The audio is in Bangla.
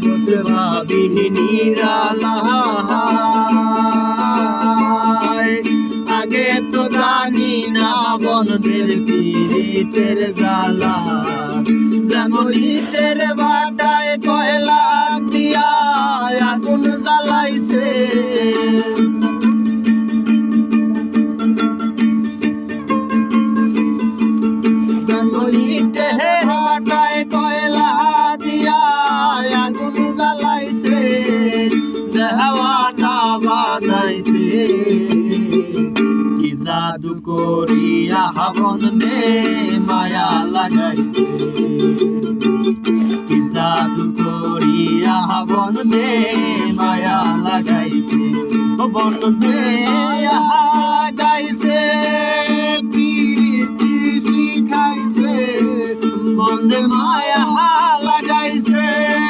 বসে ভাবি নিরালায় আগে তো জানি না বনদের পীড়িতের জ্বালা যেমন ইটের ভাটায় কয়লা দিয়া আগুন জ্বালাইছে যেমন ইটের ভাটায় কয়লা দিয়া আগুন জ্বালাইছে দেওয়ানা বানাইছে কি জাদু করিয়া হাবন দে মায়া লাগাইছে কি জাদু করিয়া হাবন দে মায়া লাগাইছে ও বন দে লাগাইছে পিরিতি শিখাইছে বন্দে মায়া